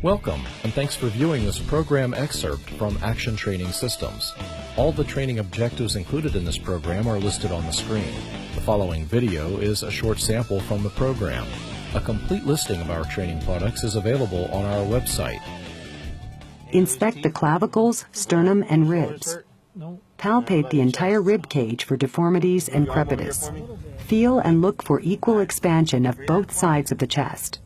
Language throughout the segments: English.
Welcome, and thanks for viewing this program excerpt from Action Training Systems. All the training objectives included in this program are listed on the screen. The following video is a short sample from the program. A complete listing of our training products is available on our website. Inspect the clavicles, sternum, and ribs. Palpate the entire rib cage for deformities and crepitus. Feel and look for equal expansion of both sides of the chest.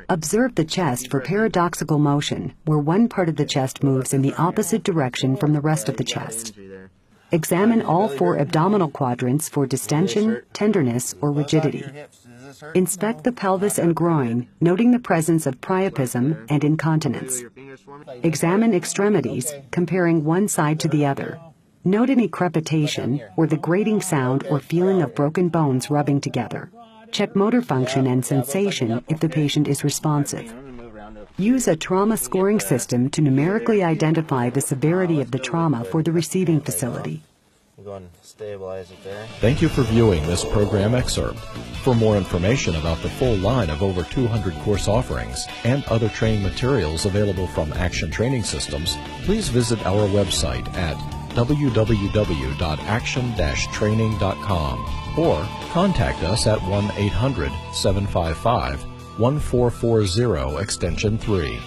Observe the chest for paradoxical motion, where one part of the chest moves in the opposite direction from the rest of the chest. Examine all 4 abdominal quadrants for distension, tenderness, or rigidity. Inspect the pelvis and groin, noting the presence of priapism and incontinence. Examine extremities, comparing one side to the other. Note any crepitation, or the grating sound or feeling of broken bones rubbing together. Check motor function and sensation if the patient is responsive. Use a trauma scoring system to numerically identify the severity of the trauma for the receiving facility. We'll go and stabilize it there. Thank you for viewing this program excerpt. For more information about the full line of over 200 course offerings and other training materials available from Action Training Systems, please visit our website at www.action-training.com or contact us at 1-800-755-1440 extension 3.